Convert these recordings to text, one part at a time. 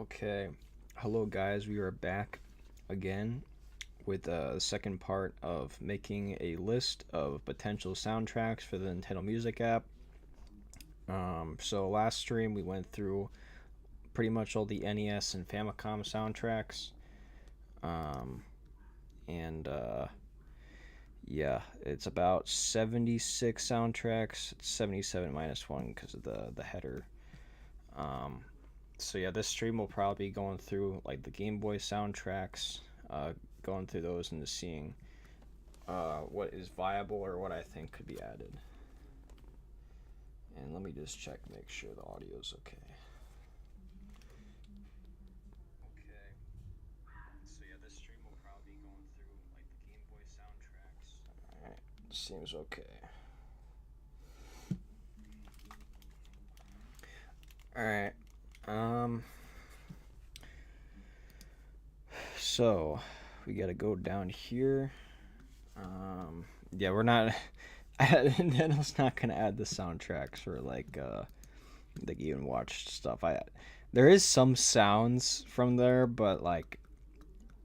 Okay, hello guys, we are back again with the second part of making a list of potential soundtracks for the Nintendo Music app. So last stream we went through pretty much all the NES and Famicom soundtracks. Um, and yeah, it's about 76 soundtracks. It's 77 minus one because of the header. Um, so yeah, this stream will probably be going through like the Game Boy soundtracks, going through those and just seeing what is viable or what I think could be added. And let me just check, make sure the audio is okay. Okay. So yeah, this stream will probably be going through like the Game Boy soundtracks. All right, seems okay. All right. Um. So we gotta go down here. Yeah, we're not. Nintendo's not gonna add the soundtracks for like even watched stuff. There is some sounds from there, but like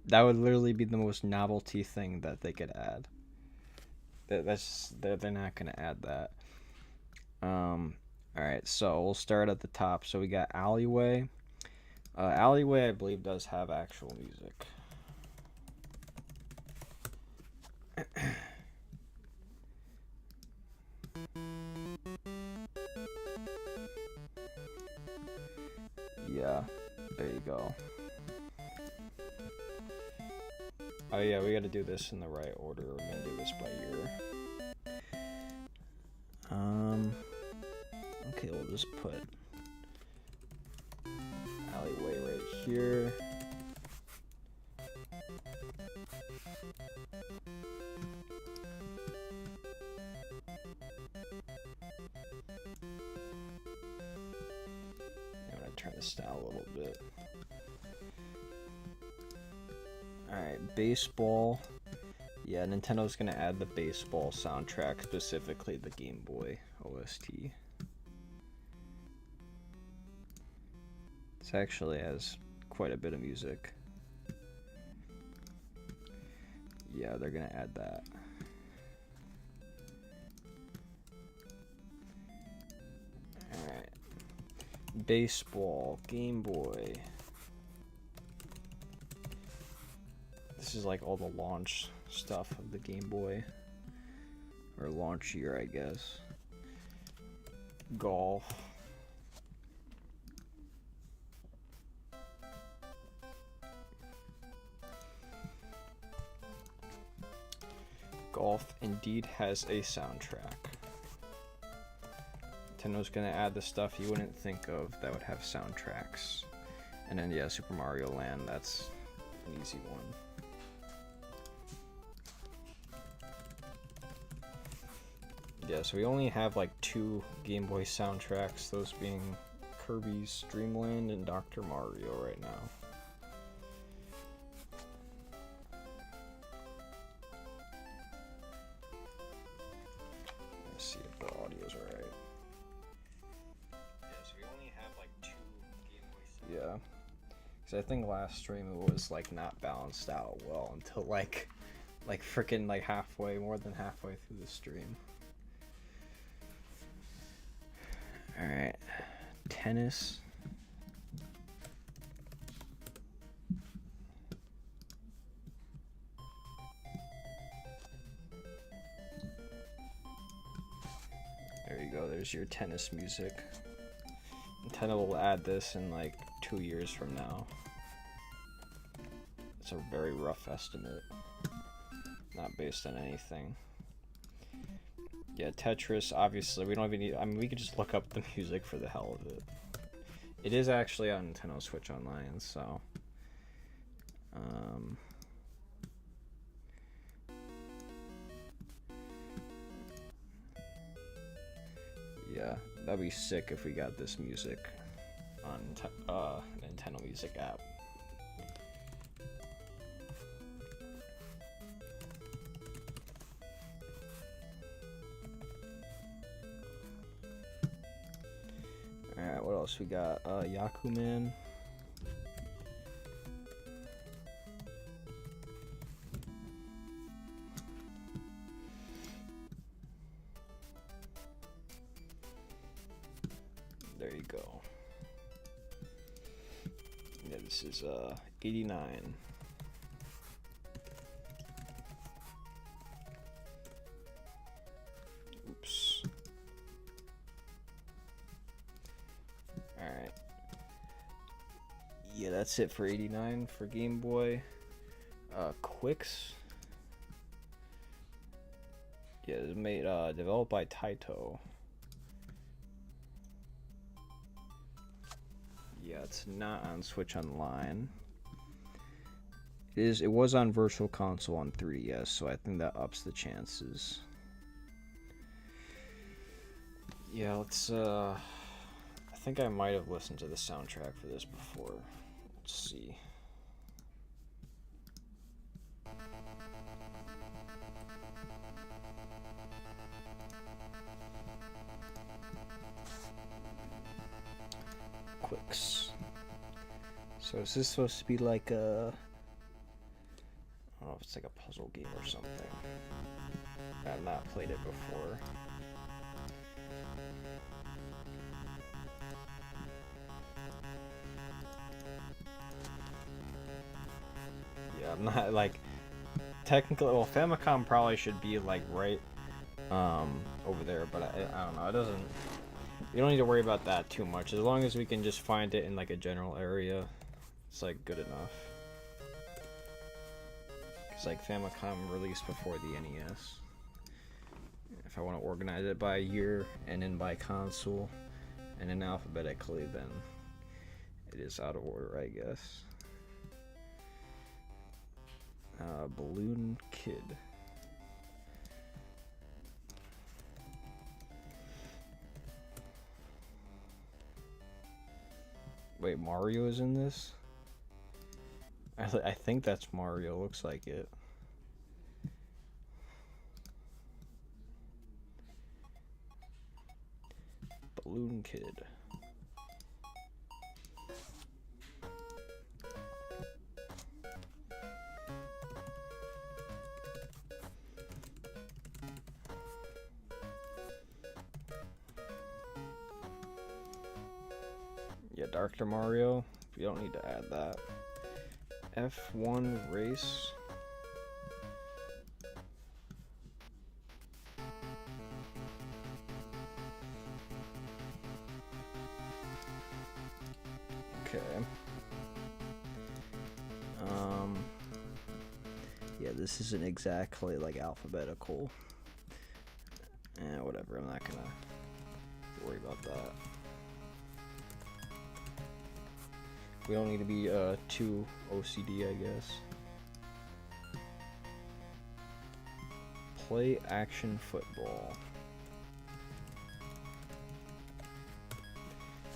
that would literally be the most novelty thing that they could add. They're not gonna add that. All right, so we'll start at the top. So we got Alleyway. Alleyway, I believe, does have actual music. Yeah, there you go. Oh yeah, we gotta do this in the right order. We're gonna do this by year. Okay, we'll just put Alleyway right here. I'm gonna turn this down a little bit. Alright, baseball. Yeah, Nintendo's gonna add the baseball soundtrack, specifically the Game Boy OST. This actually has quite a bit of music. Yeah, they're gonna add that. Alright. Baseball, Game Boy. This is like all the launch stuff of the Game Boy. Or launch year, I guess. Golf. Golf indeed has a soundtrack. Nintendo's gonna add the stuff you wouldn't think of that would have soundtracks. And then yeah, Super Mario Land, that's an easy one. Yeah, so we only have like 2 Game Boy soundtracks, those being Kirby's Dream Land and Dr. Mario right now. Let's see if the audio's alright. Yeah, so we only have like 2 Game Boy soundtracks. Yeah. Because I think last stream it was like not balanced out well until like freaking like halfway, more than halfway through the stream. Alright, tennis. There you go, there's your tennis music. Nintendo will add this in like 2 years from now. It's a very rough estimate. Not based on anything. Yeah, Tetris, obviously, we don't even need... I mean, we could just look up the music for the hell of it. It is actually on Nintendo Switch Online, so... yeah, that'd be sick if we got this music on Nintendo Music app. Alright, what else we got? Yakuman. This is 89. Oops. Alright. Yeah, that's it for 89 for Game Boy. Quicks. Yeah, it was made developed by Taito. Yeah, it's not on Switch Online. It was on Virtual Console on 3DS, so I think that ups the chances. Yeah, let's I think I might have listened to the soundtrack for this before. Let's see. Quicks. So is this supposed to be like a... I don't know if it's like a puzzle game or something. I've not played it before. Yeah, I'm not like... Technically, well, Famicom probably should be like right over there, but I don't know, it doesn't... You don't need to worry about that too much. As long as we can just find it in like a general area, it's like good enough. It's like Famicom released before the NES. If I want to organize it by year and then by console and then alphabetically, then it is out of order, I guess. Balloon Kid. Wait, Mario is in this? I think that's Mario, looks like it. Balloon Kid. Yeah, Dr. Mario. You don't need to add that. F1 Race. Okay. Yeah, this isn't exactly like alphabetical. Whatever, I'm not gonna worry about that. We don't need to be too OCD, I guess. Play action football.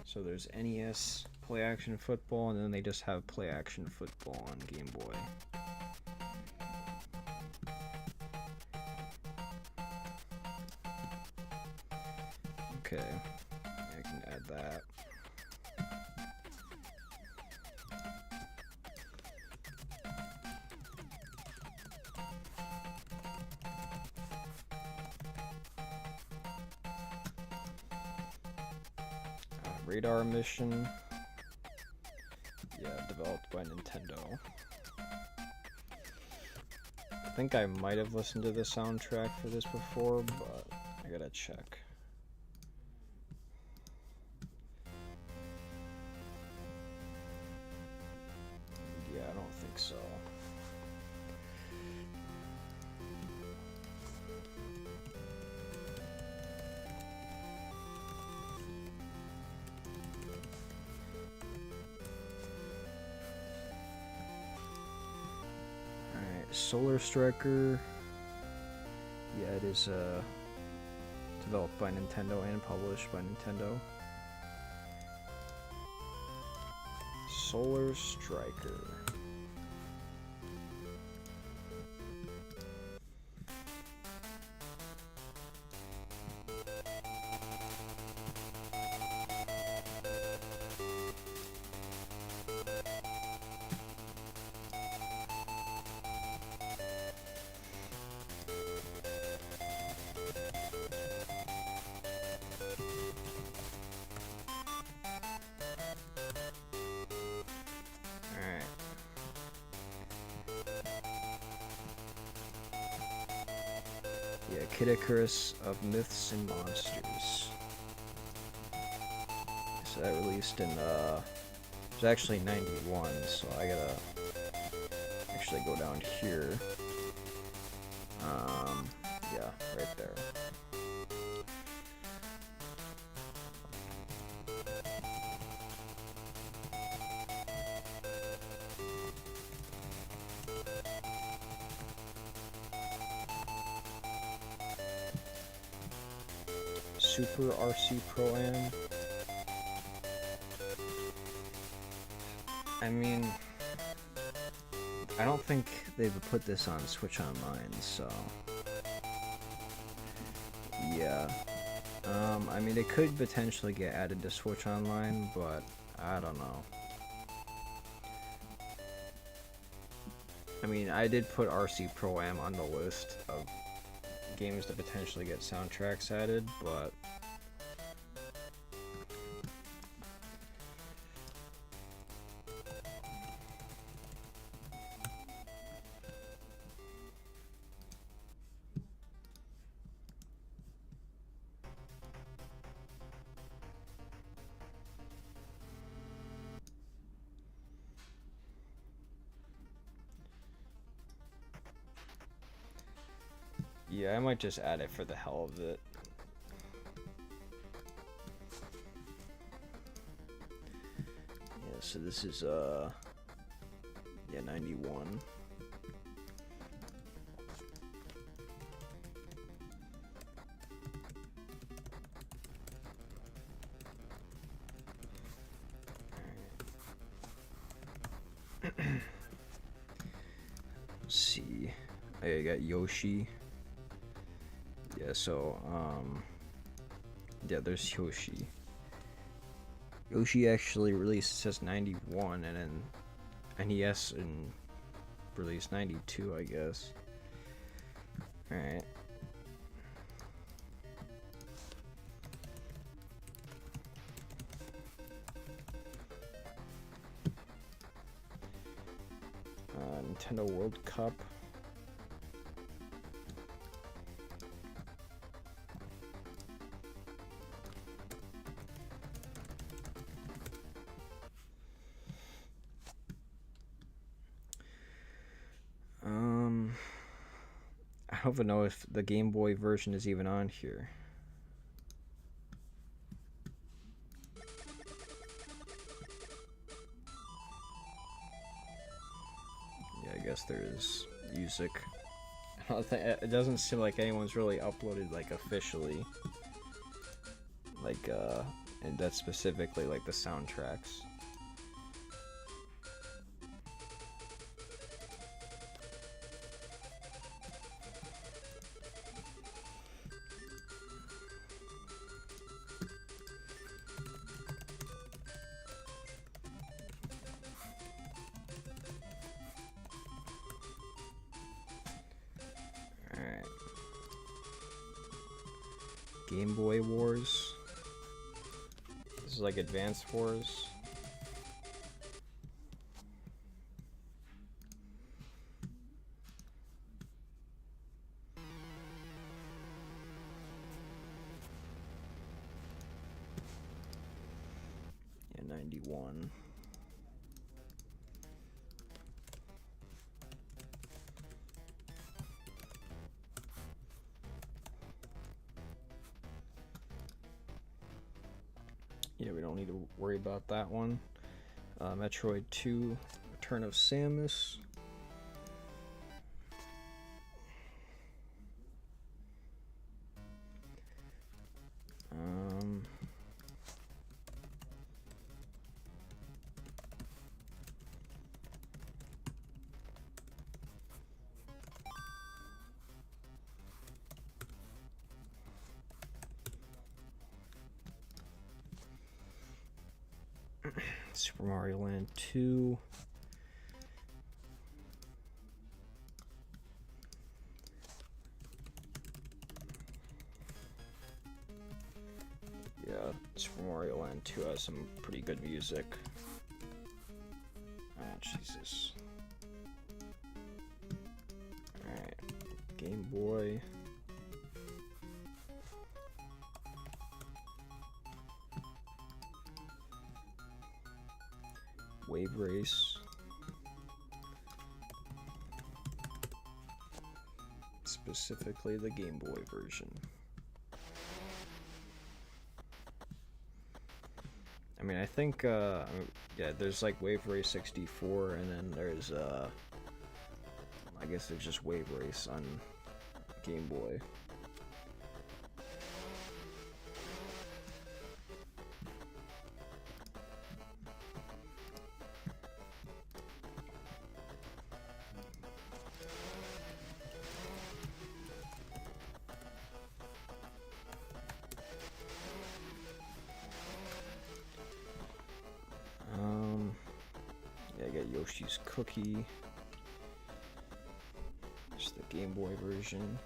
So there's NES Play Action Football, and then they just have Play Action Football on Game Boy. Okay, I can add that. Radar Mission. Yeah, developed by Nintendo. I think I might have listened to the soundtrack for this before, but I gotta check. Yeah, I don't think so. Solar Striker. Yeah, it is developed by Nintendo and published by Nintendo. Solar Striker. Kid Icarus of Myths and Monsters. So that released in, it was actually 91, so I gotta actually go down here. Yeah, right there. Super RC Pro-Am. I mean, I don't think they've put this on Switch Online, so yeah. I mean, it could potentially get added to Switch Online, but I don't know. I mean, I did put RC Pro-Am on the list of games to potentially get soundtracks added, but yeah, I might just add it for the hell of it. Yeah, so this is, yeah, 91. Let's see. I got Yoshi. Yeah, so, yeah, there's Yoshi. Yoshi actually released, says 91, and then NES and released 92, I guess. Alright. Nintendo World Cup. I don't even know if the Game Boy version is even on here. Yeah, I guess there is music. I don't think, it doesn't seem like anyone's really uploaded like officially, like and that's specifically like the soundtracks. Game Boy Wars. This is like Advance Wars. Yeah, 91. Yeah, we don't need to worry about that one. Metroid 2, Return of Samus. Super Mario Land 2. Yeah, Super Mario Land 2 has some pretty good music. Oh, Jesus. Alright, Game Boy. Wave Race. Specifically the Game Boy version. I mean, I think, yeah, there's like Wave Race 64, and then there's, I guess there's just Wave Race on Game Boy. Yeah, I got Yoshi's Cookie. It's the Game Boy version.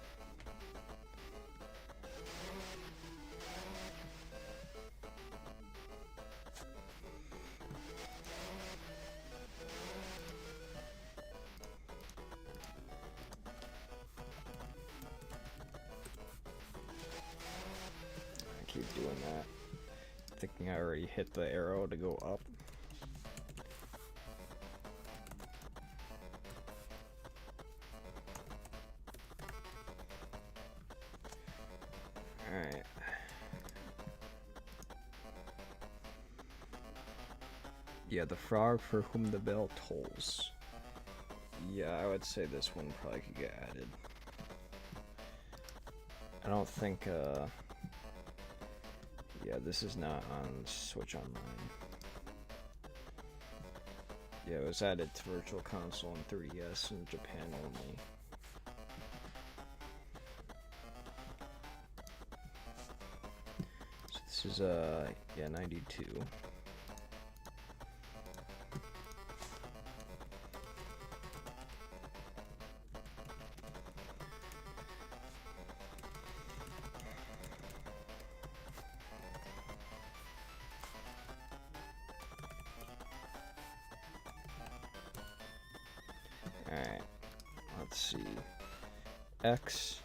I keep doing that. Thinking I already hit the arrow to go up. Alright. Yeah, the frog for whom the bell tolls. Yeah, I would say this one probably could get added. I don't think, yeah, this is not on Switch Online. Yeah, it was added to Virtual Console and 3DS in Japan only. So this is, yeah, 92. Alright, let's see. X.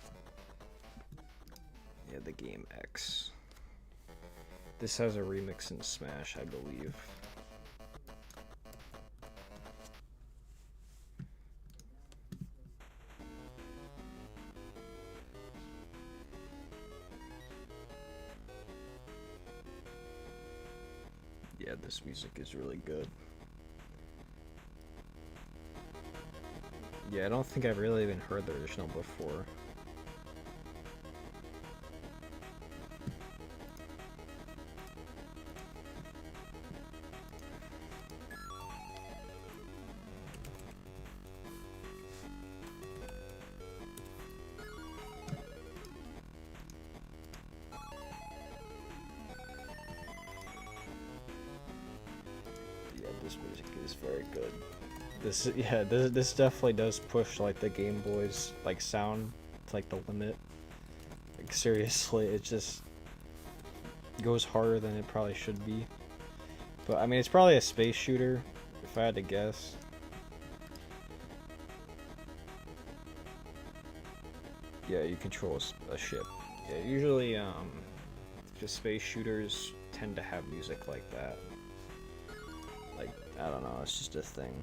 Yeah, the game X. This has a remix in Smash, I believe. Yeah, this music is really good. Yeah, I don't think I've really even heard the original before. Yeah, this music is very good. This definitely does push like the Game Boy's like sound to like the limit. Like seriously, it just goes harder than it probably should be. But I mean, it's probably a space shooter if I had to guess. Yeah, you control a ship. Yeah, usually just space shooters tend to have music like that. Like, I don't know, it's just a thing.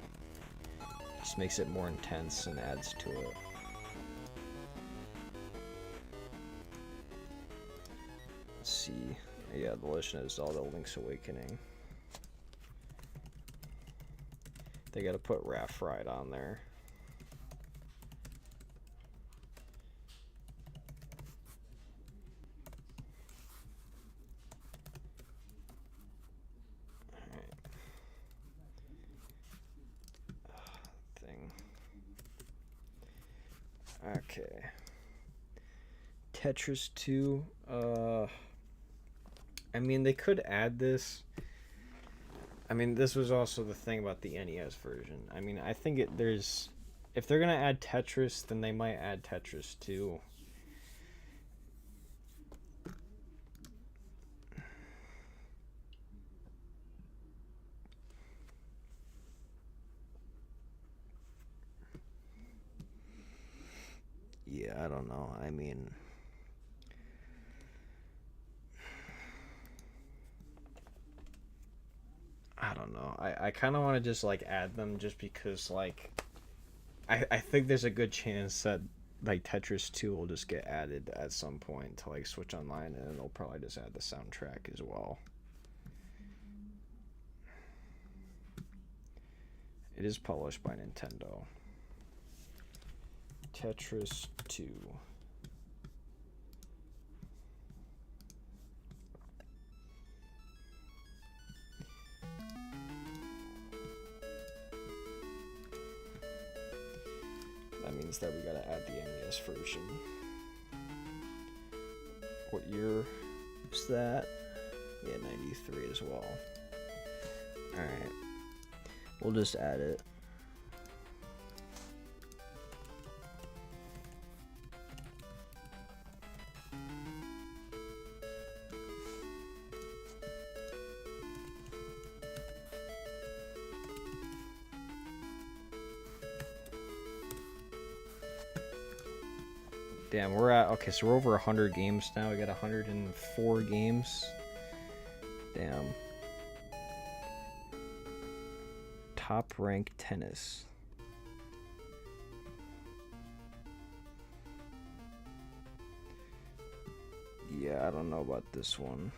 Just makes it more intense and adds to it. Let's see. Yeah, The Legend of Zelda Link's Awakening. They gotta put Raft Ride on there. Okay. Tetris 2. I mean, they could add this. I mean, this was also the thing about the NES version. I mean, I think there's... If they're gonna add Tetris, then they might add Tetris 2. Yeah, I don't know. I mean... I don't don't know. I kind of want to just like add them just because like I think there's a good chance that like Tetris 2 will just get added at some point to like Switch Online, and they'll probably just add the soundtrack as well. It is published by Nintendo. Tetris 2. That means that we gotta add the NES version. What year is that? Yeah, 93 as well. Alright. We'll just add it. Damn, we're at, okay, so we're over 100 games now. We got 104 games. Damn. Top rank tennis. Yeah, I don't know about this one.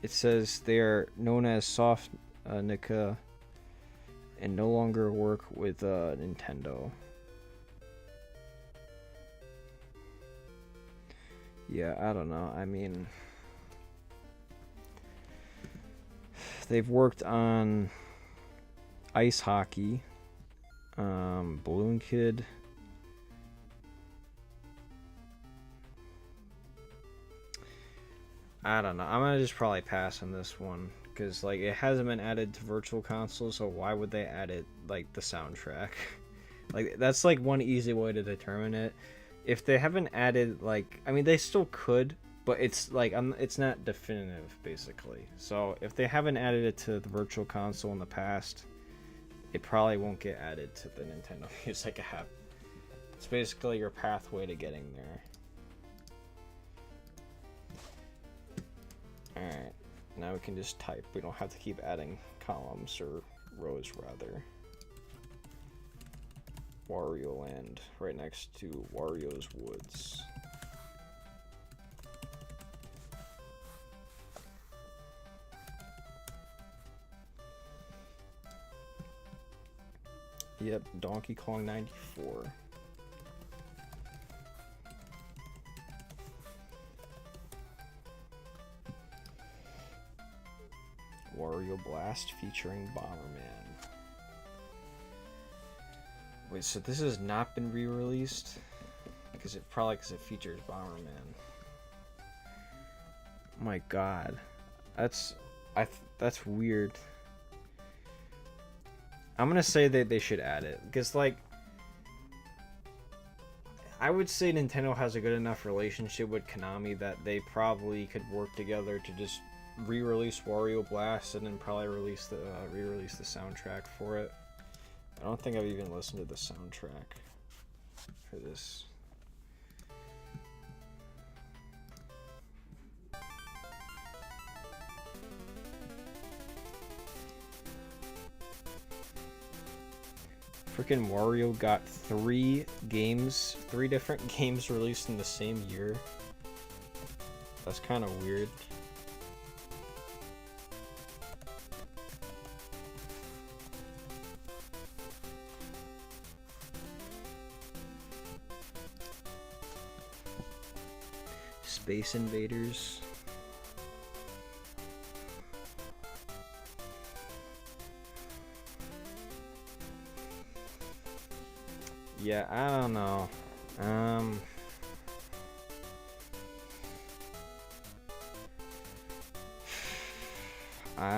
It says they are known as Softnica and no longer work with Nintendo. Yeah, I don't know. I mean, they've worked on Ice Hockey, Balloon Kid. I don't know. I'm gonna just probably pass on this one because like it hasn't been added to Virtual Console, so why would they add it like the soundtrack? Like that's like one easy way to determine it. If they haven't added like, I mean they still could, but it's like it's not definitive basically. So if they haven't added it to the Virtual Console in the past, it probably won't get added to the Nintendo Music app. It's basically your pathway to getting there. Alright, now we can just type. We don't have to keep adding columns or rows, rather. Wario Land, right next to Wario's Woods. Yep, Donkey Kong 94. Wario Blast featuring Bomberman. Wait, so this has not been re-released? Because it features Bomberman. Oh my god, that's weird. I'm gonna say that they should add it because like I would say Nintendo has a good enough relationship with Konami that they probably could work together to just re-release Wario Blast and then probably re-release the soundtrack for it. I don't think I've even listened to the soundtrack for this. Freaking Wario got three different games released in the same year. That's kind of weird. Space Invaders. Yeah, I don't know. I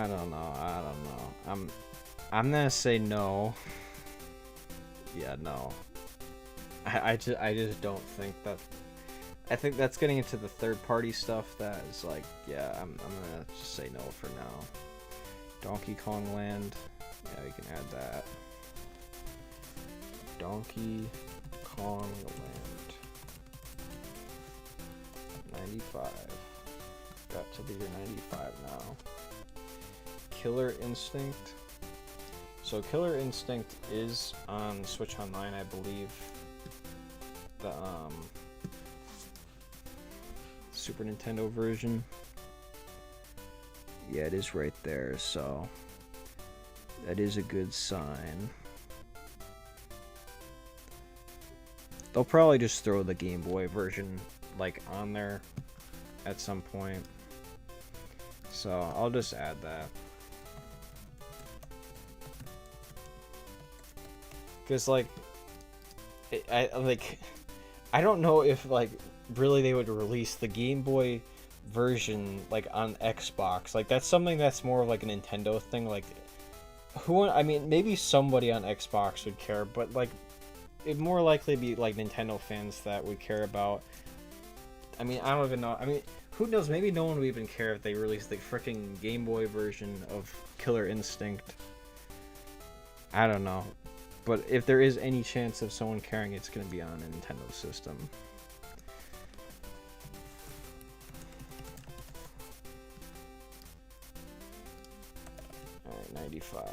don't know. I'm gonna say no. Yeah, no. I just don't think that. I think that's getting into the third-party stuff that is like, yeah, I'm gonna just say no for now. Donkey Kong Land. Yeah, we can add that. Donkey Kong Land. 95. Got to be your 95 now. Killer Instinct. So Killer Instinct is on Switch Online, I believe. The Super Nintendo version. Yeah, it is right there, so that is a good sign. They'll probably just throw the Game Boy version like on there at some point. So I'll just add that. Cause like, I don't know if like really they would release the Game Boy version like on Xbox. Like that's something that's more of like a Nintendo thing. Like I mean, maybe somebody on Xbox would care, but like it'd more likely be like Nintendo fans that would care about. I mean, I don't even know. I mean, who knows? Maybe no one would even care if they released the freaking Game Boy version of Killer Instinct. I don't know. But if there is any chance of someone caring, it's going to be on a Nintendo system. Alright, 95.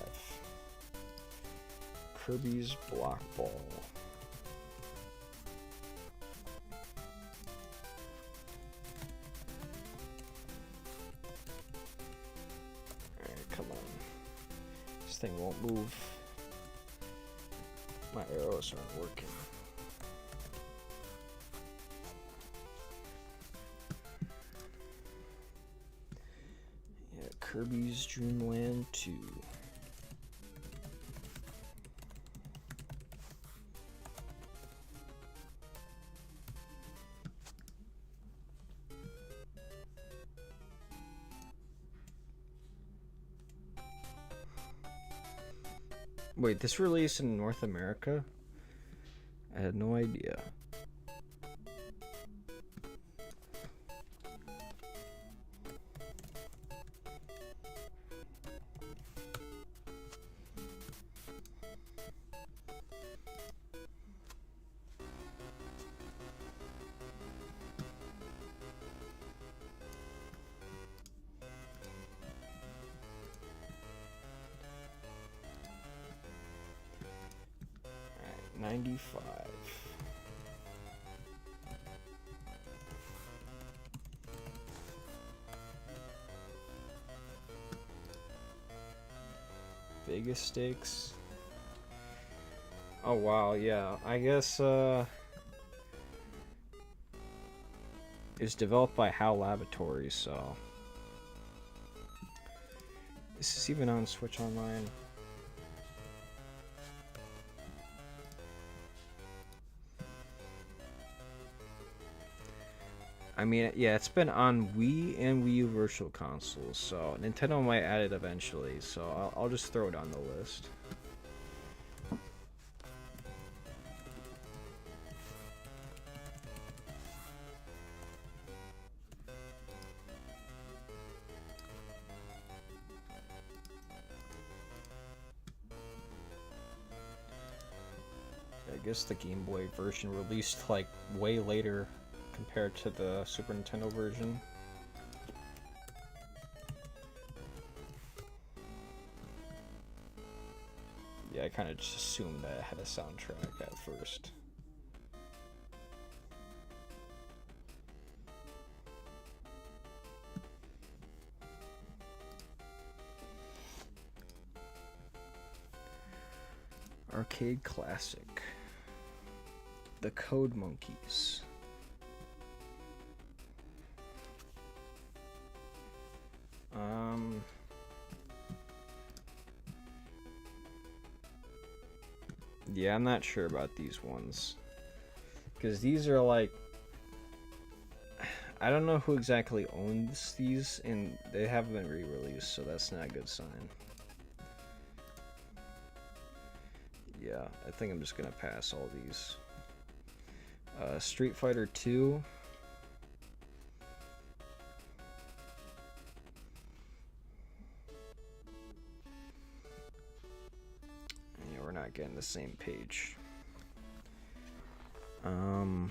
Kirby's Block Ball. Alright, come on. This thing won't move. My arrows aren't working. Yeah, Kirby's Dream Land 2. Wait, this released in North America? I had no idea. Alright, 95. Vegas Stakes. Oh wow, yeah. I guess it's developed by HAL Laboratories, so this is even on Switch Online. I mean, yeah, it's been on Wii and Wii U Virtual Consoles, so Nintendo might add it eventually, so I'll just throw it on the list. I guess the Game Boy version released like way later compared to the Super Nintendo version. Yeah, I kind of just assumed that it had a soundtrack at first. Arcade Classic. The Code Monkeys. Yeah, I'm not sure about these ones. Because these are like... I don't know who exactly owns these, and they haven't been re-released, so that's not a good sign. Yeah, I think I'm just gonna pass all these. Street Fighter 2. Yeah, we're not getting the same page. Um,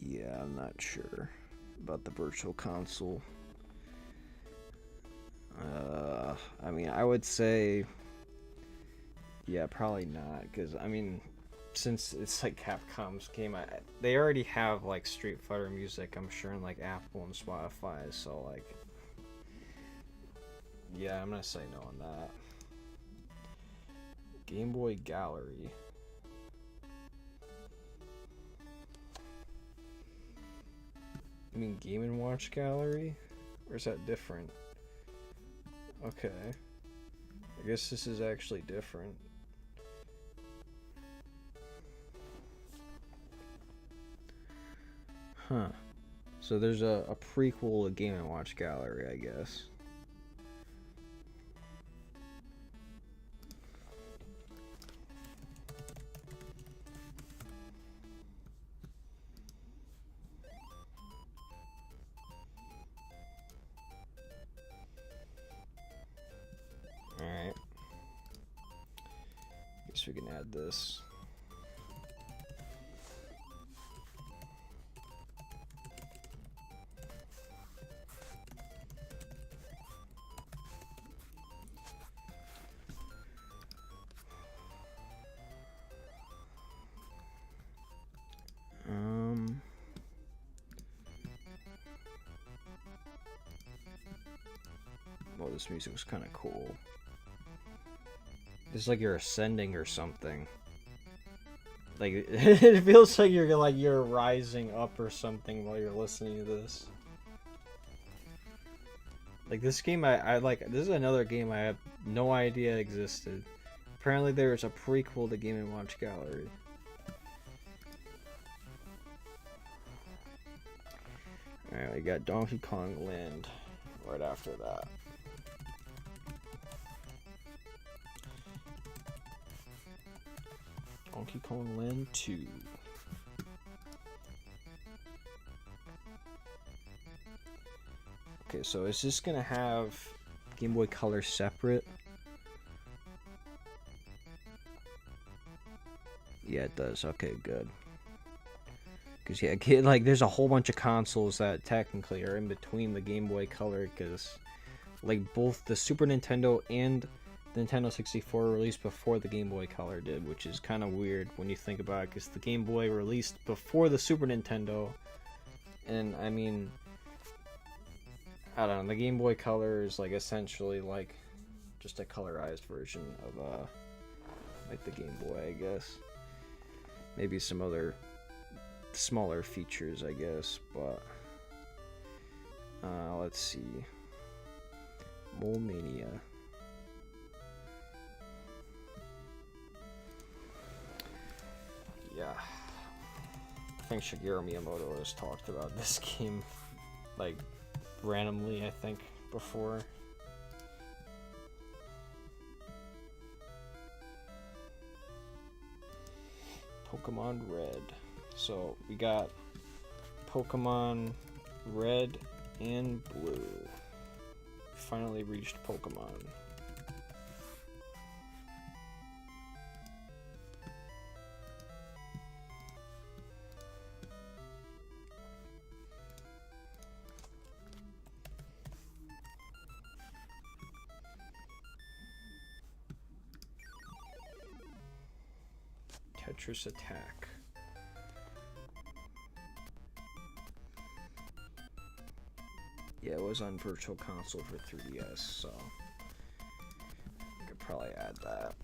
yeah, I'm not sure about the Virtual Console. I mean, I would say, yeah, probably not, because I mean, since it's like Capcom's game, they already have like Street Fighter music, I'm sure, in like Apple and Spotify, so like, yeah, I'm gonna say no on that. Game Boy Gallery. You mean Game & Watch Gallery? Or is that different? Okay. I guess this is actually different. Huh. So there's a prequel to Game & Watch Gallery, I guess. Alright. Guess we can add this. Well, this music was kind of cool. It's like you're ascending or something. Like it feels like you're rising up or something while you're listening to this. Like this game, I like. This is another game I have no idea existed. Apparently, there's a prequel to Game & Watch Gallery. Alright, we got Donkey Kong Land right after that. Donkey Kong Land 2. Okay, so is this gonna have Game Boy Color separate? Yeah, it does. Okay, good. Because, yeah, like, there's a whole bunch of consoles that technically are in between the Game Boy Color, because, like, both the Super Nintendo and the Nintendo 64 were released before the Game Boy Color did, which is kind of weird when you think about it, because the Game Boy released before the Super Nintendo, and, I mean, I don't know, the Game Boy Color is, like, essentially, like, just a colorized version of, like, the Game Boy, I guess. Maybe some other smaller features, I guess, but let's see. Mole Mania. Yeah, I think Shigeru Miyamoto has talked about this game like randomly, I think, before. Pokemon Red. So we got Pokemon Red and Blue. Finally reached Pokemon. Tetris Attack. Yeah, it was on Virtual Console for 3DS, so I could probably add that.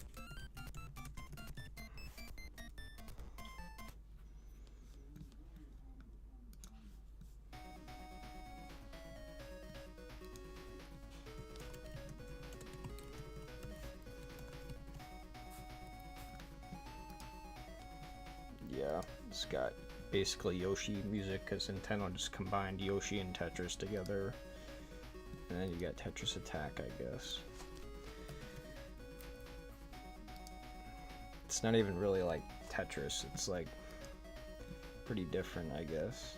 Yeah, it's got basically Yoshi music because Nintendo just combined Yoshi and Tetris together. And then you got Tetris Attack, I guess. It's not even really like Tetris, it's like pretty different, I guess.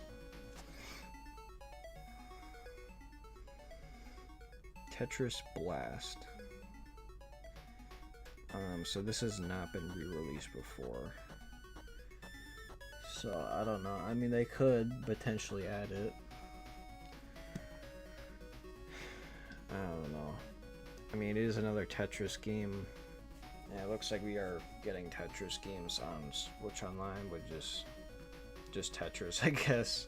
Tetris Blast. So this has not been re-released before. So I don't know. I mean, they could potentially add it. I don't know. I mean, it is another Tetris game. Yeah, it looks like we are getting Tetris games on Switch Online, but just Tetris, I guess.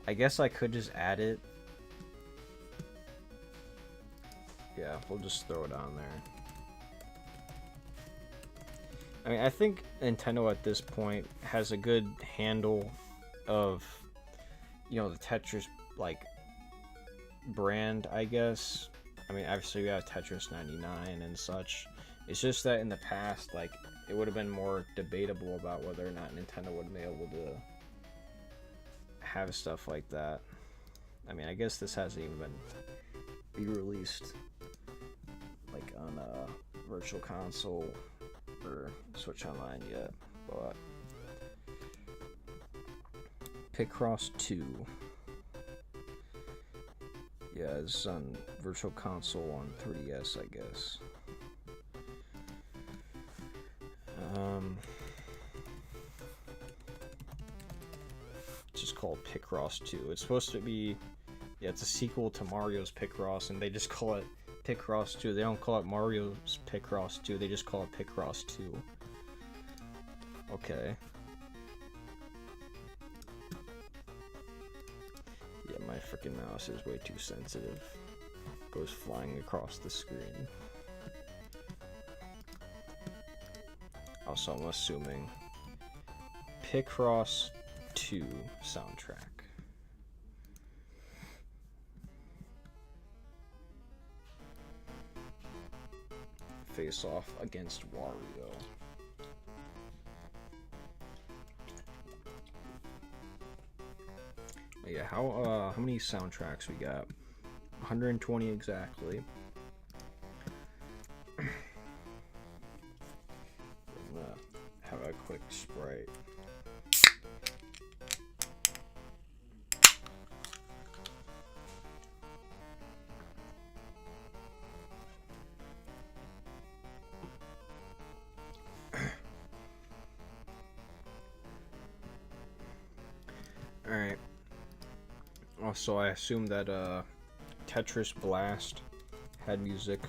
I guess I could just add it. Yeah, we'll just throw it on there. I mean, I think Nintendo at this point has a good handle of, you know, the Tetris, like, brand, I guess. I mean, obviously we have Tetris 99 and such. It's just that in the past, like, it would have been more debatable about whether or not Nintendo would be able to have stuff like that. I mean, I guess this hasn't even been re-released, like, on a Virtual Console or Switch Online yet, but Picross 2. Yeah, it's on Virtual Console on 3DS, I guess. It's just called Picross 2. It's supposed to be, yeah, it's a sequel to Mario's Picross, and they just call it Picross 2. They don't call it Mario's Picross 2, they just call it Picross 2. Okay. Yeah, my freaking mouse is way too sensitive. Goes flying across the screen. Also, I'm assuming Picross 2 soundtrack. Face off against Wario. Yeah, how many soundtracks we got? 120 exactly. I'm gonna have a quick Sprite. Alright. Also, I assume that Tetris Blast had music.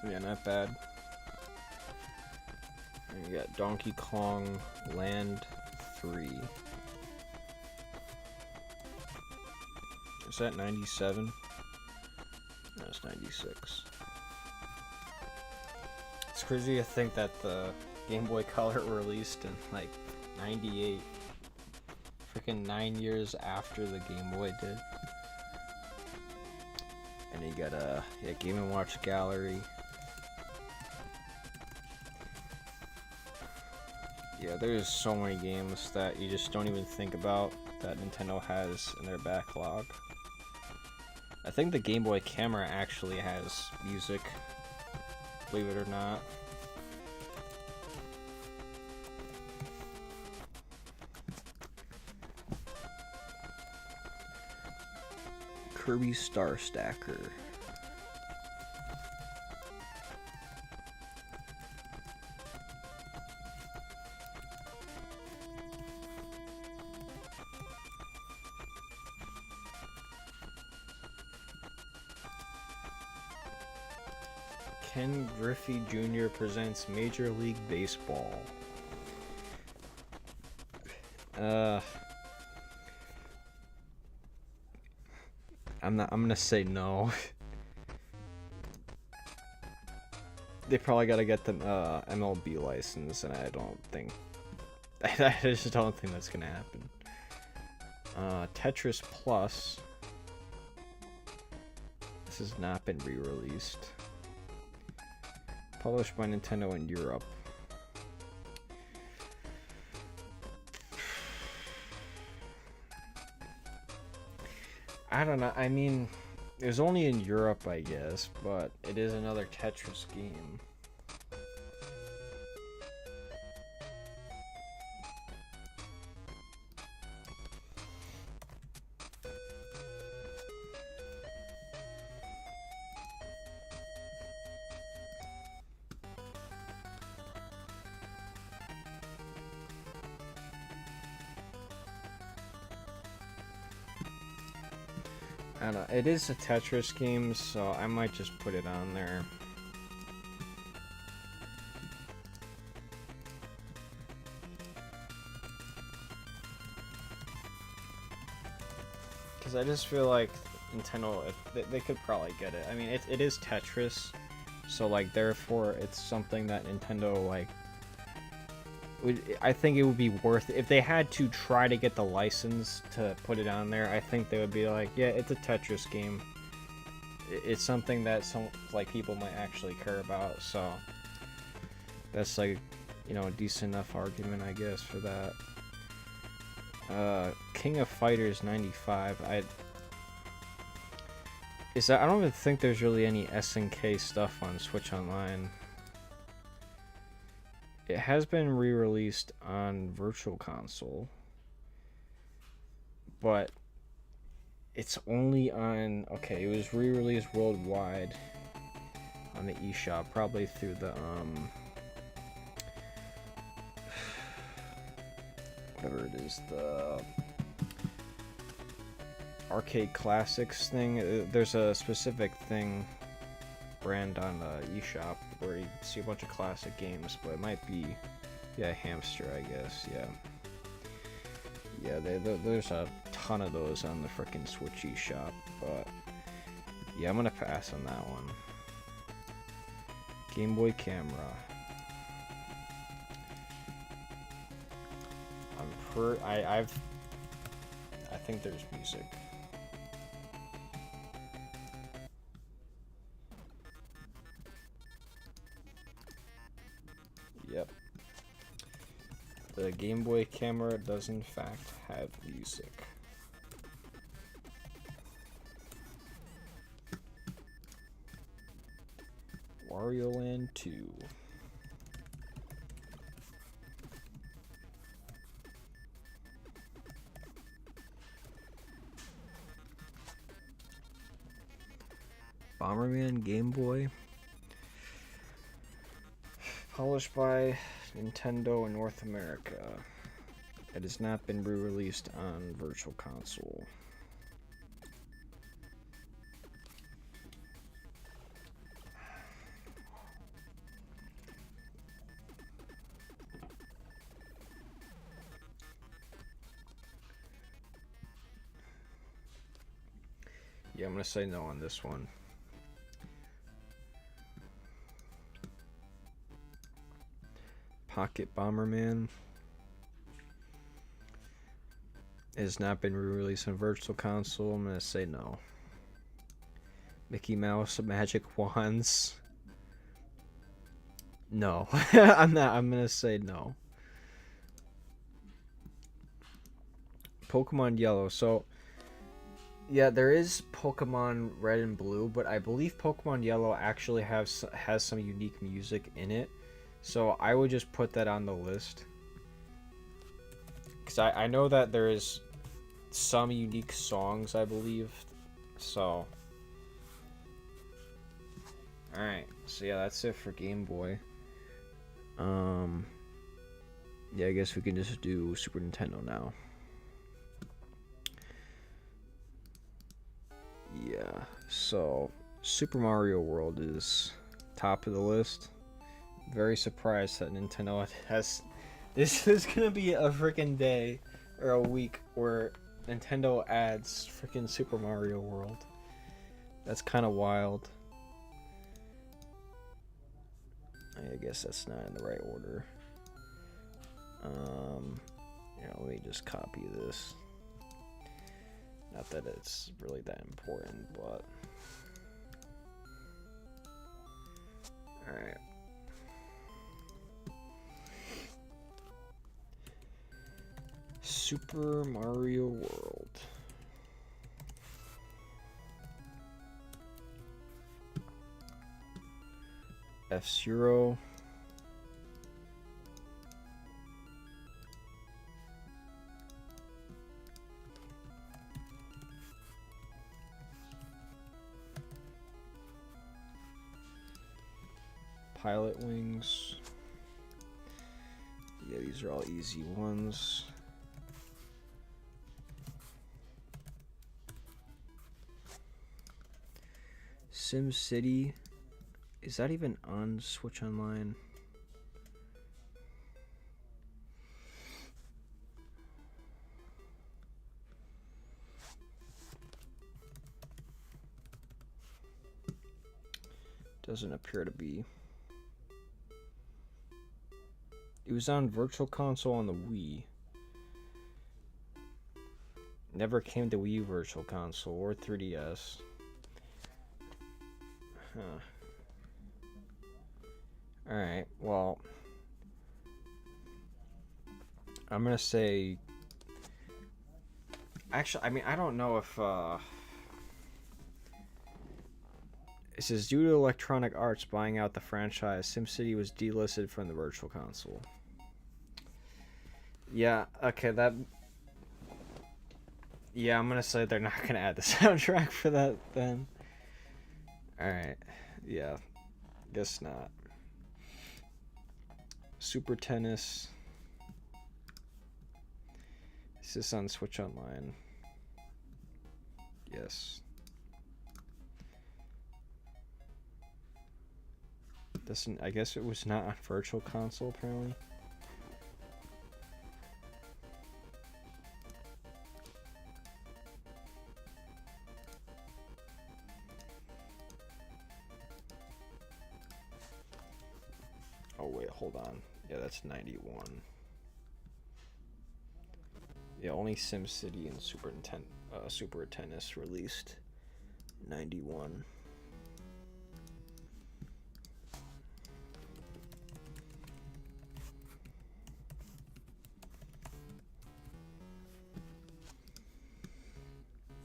Yeah, not bad. And you got Donkey Kong Land 3. Is that 97? No, it's 96. It's crazy to think that the Game Boy Color released in like 98. Freaking 9 years after the Game Boy did. And you got a Game & Watch gallery. Yeah, there's so many games that you just don't even think about that Nintendo has in their backlog. I think the Game Boy camera actually has music, believe it or not. Kirby Star Stacker. Ken Griffey Jr. presents Major League Baseball. I'm gonna say no. They probably gotta get the MLB license, and I just don't think that's gonna happen. Tetris Plus. This has not been re-released. Published by Nintendo in Europe. I don't know. I mean, it was only in Europe, I guess, but it is another Tetris game. I don't know. It is a Tetris game, so I might just put it on there. Because I just feel like Nintendo, they could probably get it. I mean, it is Tetris, so like therefore it's something that Nintendo like I think it would be worth it. If they had to try to get the license to put it on there, I think they would be like, yeah, it's a Tetris game. It's something that some like people might actually care about, so that's like, you know, a decent enough argument, I guess, for that. King of Fighters 95. I don't even think there's really any SNK stuff on Switch Online. It has been re-released on Virtual Console, but it's only on... Okay, it was re-released worldwide on the eShop, probably through the, whatever it is, the Arcade Classics thing. There's a specific thing brand on the eShop where you see a bunch of classic games, but it might be, yeah, Hamster, I guess. Yeah, there's a ton of those on the frickin' Switch eShop, but yeah, I'm gonna pass on that one. Game Boy Camera. I think there's music. Yep. The Game Boy Camera does in fact have music. Wario Land 2. Bomberman Game Boy. Published by Nintendo in North America. It has not been re-released on Virtual Console. Yeah, I'm gonna say no on this one. Pocket Bomberman has not been re-released on Virtual Console. I'm gonna say no. Mickey Mouse Magic Wands. No. I'm gonna say no. Pokemon Yellow. So yeah, there is Pokemon Red and Blue, but I believe Pokemon Yellow actually has some unique music in it. So I would just put that on the list. Because I know that there is some unique songs, I believe. So. Alright. So yeah, that's it for Game Boy. Yeah, I guess we can just do Super Nintendo now. Yeah, so Super Mario World is top of the list. Very surprised that Nintendo has... This is gonna be a freaking day or a week where Nintendo adds freaking Super Mario World. That's kind of wild. I guess that's not in the right order. Yeah, let me just copy this. Not that it's really that important, but... Alright. Super Mario World. F-Zero. Pilot Wings. Yeah, these are all easy ones. SimCity. Is that even on Switch Online? Doesn't appear to be. It was on Virtual Console on the Wii. Never came to Wii U Virtual Console or 3DS. Huh. Alright, well, I'm gonna say, actually, I mean, I don't know if, it says, due to Electronic Arts buying out the franchise, SimCity was delisted from the Virtual Console. Yeah, okay, yeah, I'm gonna say they're not gonna add the soundtrack for that then. Alright, yeah, guess not. Super Tennis. Is this on Switch Online? Yes. Doesn't, I guess it was not on Virtual Console apparently. Oh wait, hold on. Yeah, that's 91. Yeah, only SimCity and Super Tennis released 91.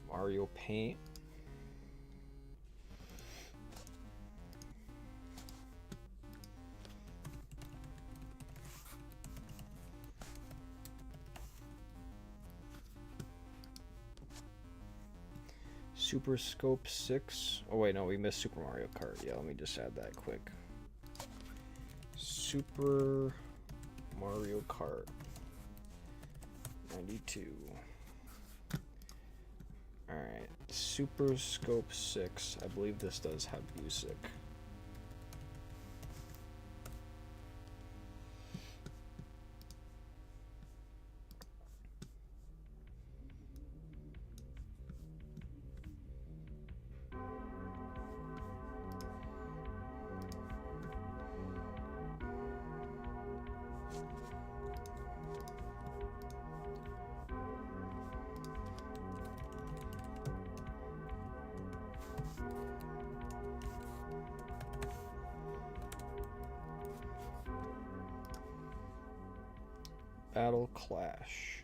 Mario Paint. Super Scope 6. Oh wait, no, we missed Super Mario Kart. Yeah, let me just add that quick. Super Mario Kart 92. Alright, Super Scope 6. I believe this does have music. Battle Clash.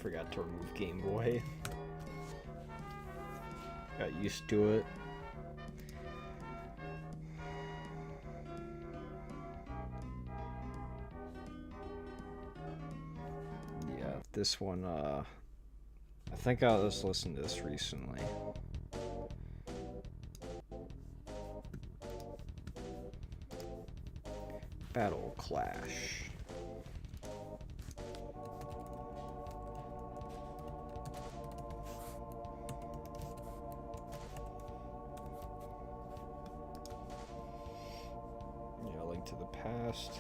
Forgot to remove Game Boy. Got used to it. Yeah, this one, I think I was listening to this recently. Battle Clash. Yeah, Link to the Past.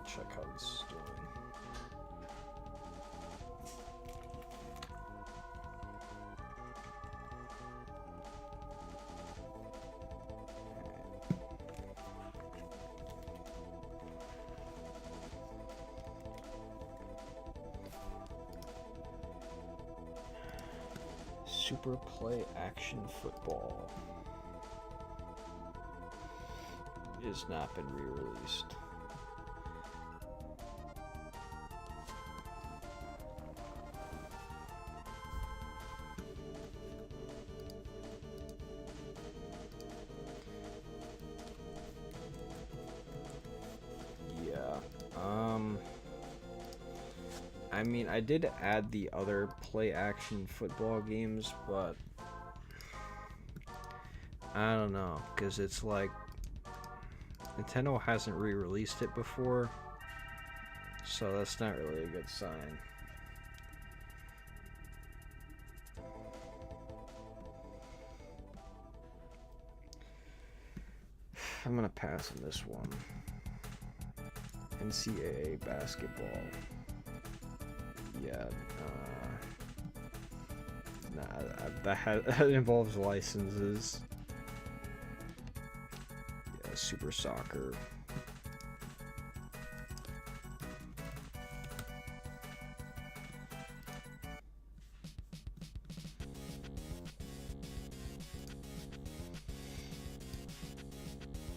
Check how this is doing. Super Play Action Football has not been re-released. I mean, I did add the other play action football games, but I don't know, because it's like Nintendo hasn't re-released it before, so that's not really a good sign. I'm gonna pass on this one. NCAA basketball. Yeah, that involves licenses. Yeah, Super Soccer.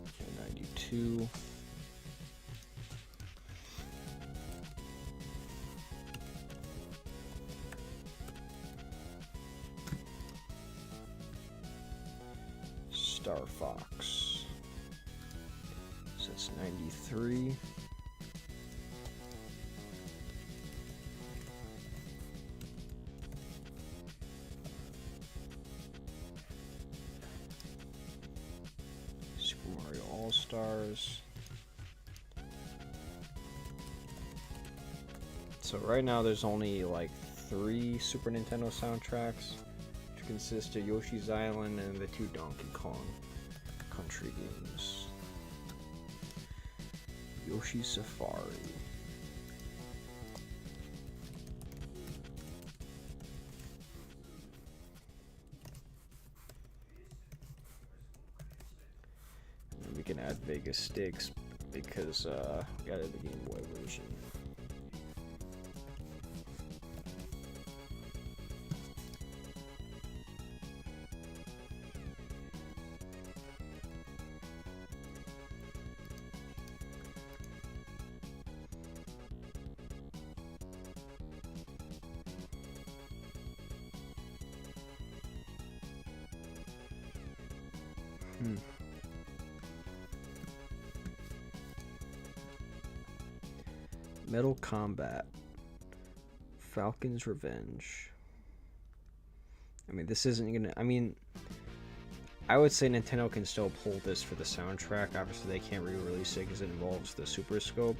Okay, 92. Star Fox. So it's 93. Super Mario All-Stars. So right now there's only like 3 Super Nintendo soundtracks, which consist of Yoshi's Island and the 2 Donkey Kong Country games. Yoshi Safari. And we can add Vegas Stakes because we got the Game Boy version. Metal Combat. Falcon's Revenge. I mean, this isn't gonna... I mean, I would say Nintendo can still pull this for the soundtrack. Obviously, they can't re-release it because it involves the Super Scope.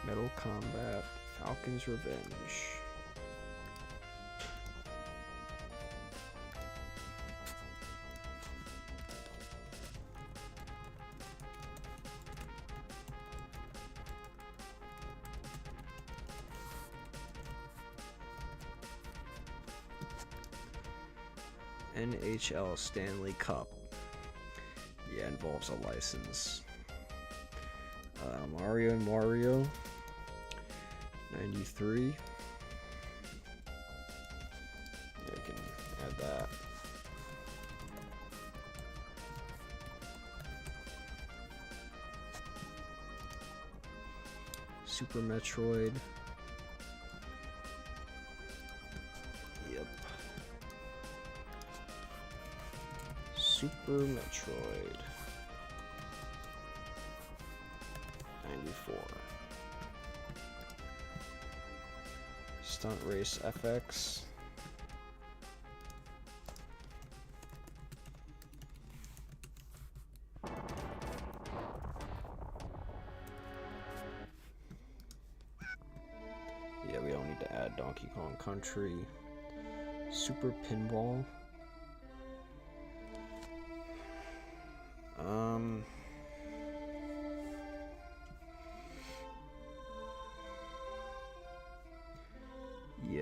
Metal Combat, Falcon's Revenge. NHL Stanley Cup. Yeah, involves a license. Mario and Mario. 93. Yeah, I can add that. Super Metroid. Yep. Super Metroid. 94. Stunt Race FX. Yeah, we don't need to add Donkey Kong Country. Super Pinball.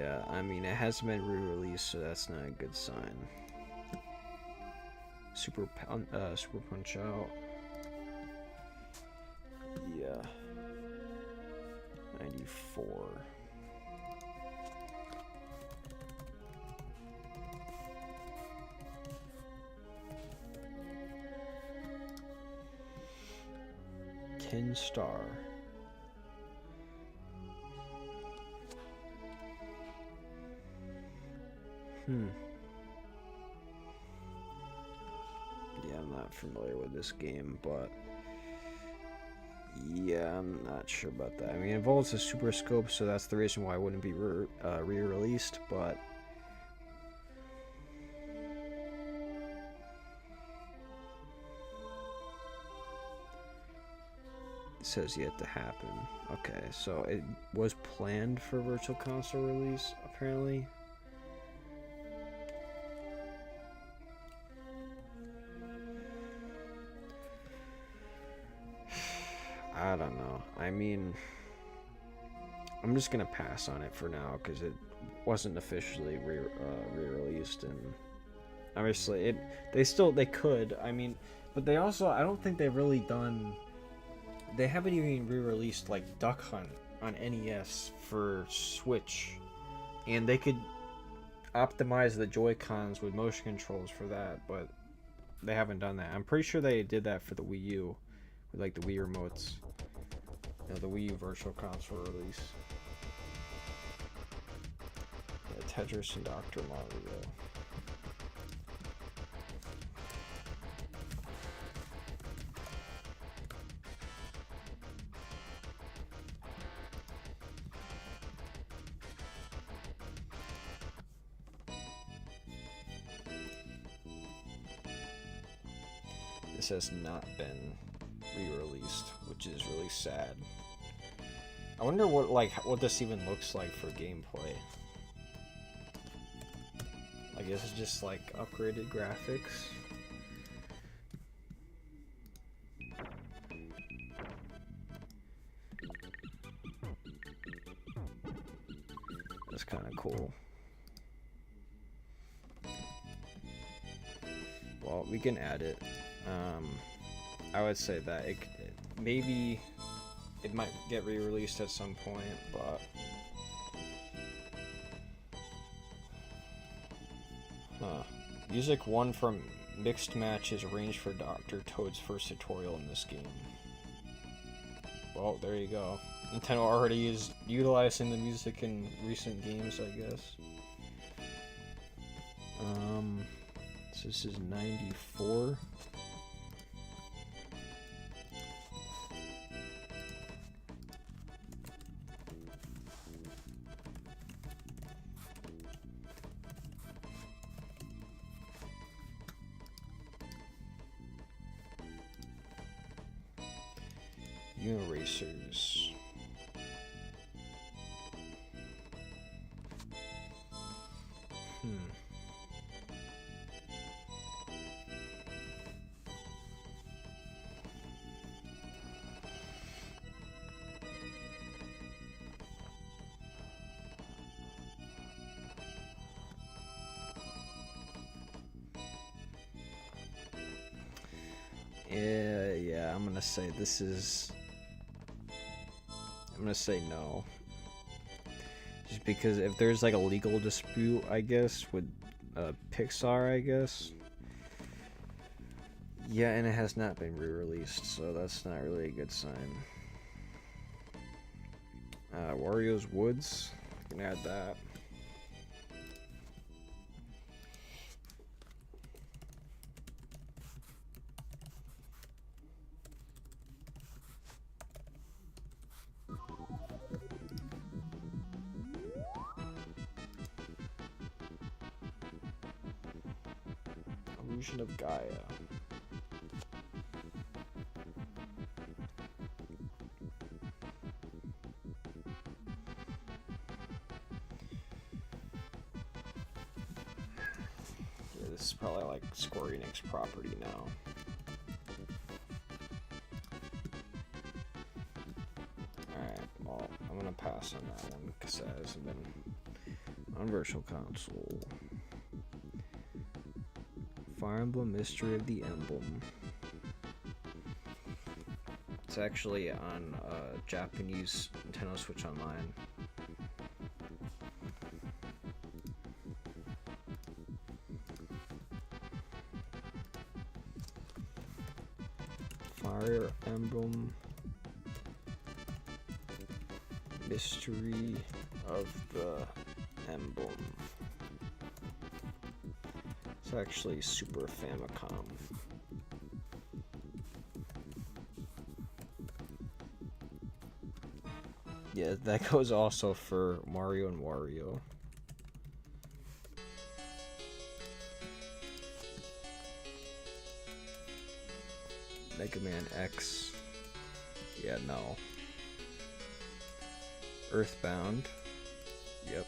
Yeah, I mean, it hasn't been re-released, so that's not a good sign. Super Punch Out. Yeah. 94. Ken Star. Yeah, I'm not familiar with this game, but yeah, I'm not sure about that. I mean, it involves a super scope, so that's the reason why it wouldn't be re-released, but it says yet to happen. Okay, so it was planned for Virtual Console release, apparently. I don't know. I mean, I'm just gonna pass on it for now because it wasn't officially re-released, and obviously they could. I mean, but they also, I don't think they've really done. They haven't even re-released like Duck Hunt on NES for Switch, and they could optimize the Joy-Cons with motion controls for that, but they haven't done that. I'm pretty sure they did that for the Wii U, with like the Wii remotes. You know, the Wii U Virtual Console release. Yeah, Tetris and Dr. Mario. This has not been re-released, which is really sad. I wonder what this even looks like for gameplay. I guess it's just like upgraded graphics. That's kind of cool. Well, we can add it. I would say that maybe it might get re-released at some point, but Music 1 from Mixed Match is arranged for Dr. Toad's first tutorial in this game. Well, there you go. Nintendo already is utilizing the music in recent games, I guess. So this is 94. Uniracers. Yeah, I'm gonna say this is. I'm gonna say no. Just because if there's like a legal dispute, I guess, with Pixar, I guess. Yeah, and it has not been re-released, so that's not really a good sign. Wario's Woods, you can add that. Illusion of Gaia. Yeah, this is probably like Square Enix property now. Alright, well, I'm gonna pass on that one because that hasn't been on Virtual Console. Fire Emblem Mystery of the Emblem. It's actually on Japanese Nintendo Switch Online. Fire Emblem Mystery of the Emblem. It's actually Super Famicom. Yeah, that goes also for Mario and Wario. Mega Man X. Yeah, no. Earthbound. Yep.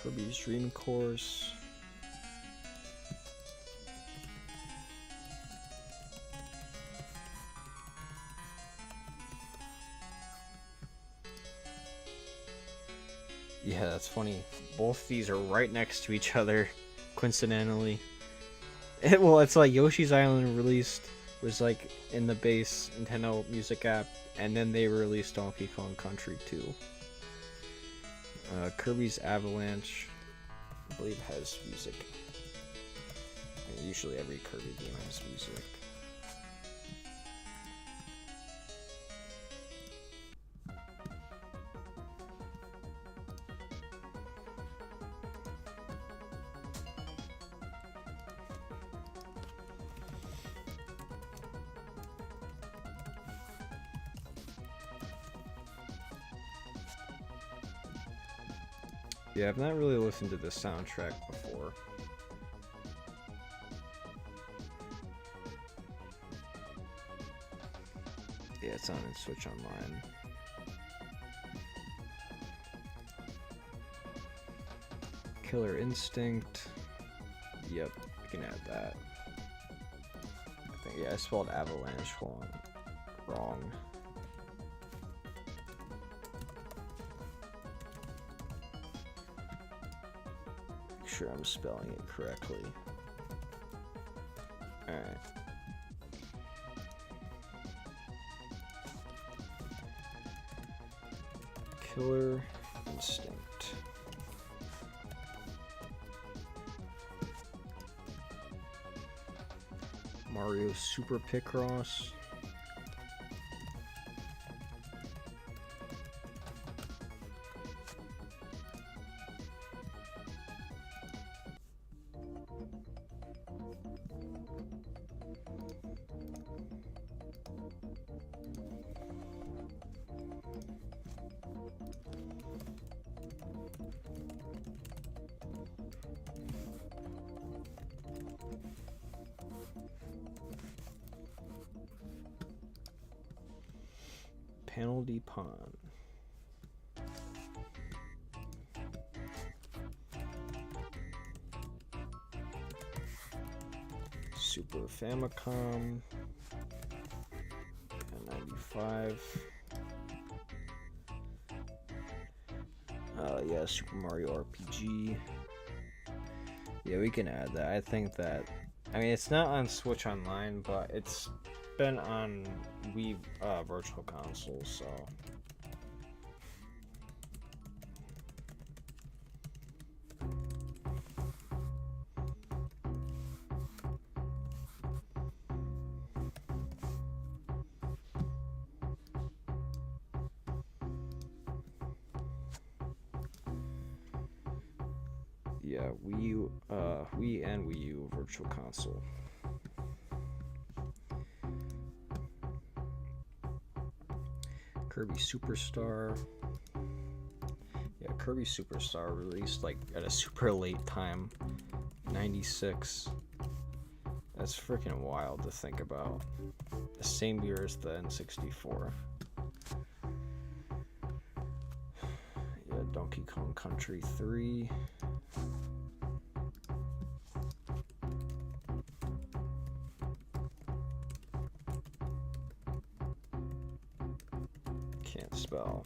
Kirby's Dream Course. Yeah, that's funny. Both these are right next to each other, coincidentally. Well, it's like Yoshi's Island was like in the base Nintendo Music app, and then they released Donkey Kong Country 2. Kirby's Avalanche, I believe, has music. I mean, usually every Kirby game has music. Yeah, I've not really listened to the soundtrack before. Yeah, it's on Switch Online. Killer Instinct. Yep, I can add that. I think, yeah, I spelled Avalanche wrong. Sure I'm spelling it correctly. Alright. Killer Instinct. Mario Super Picross. Panel de Pon. Super Famicom. N95. Yeah, Super Mario RPG. Yeah, we can add that. I think that, I mean, it's not on Switch Online, but it's been on Wii Virtual Console, so. Yeah, Wii and Wii U Virtual Console. Kirby Superstar. Yeah, Kirby Superstar released like at a super late time, 96. That's freaking wild to think about. The same year as the N64. Yeah, Donkey Kong Country 3. Can't spell.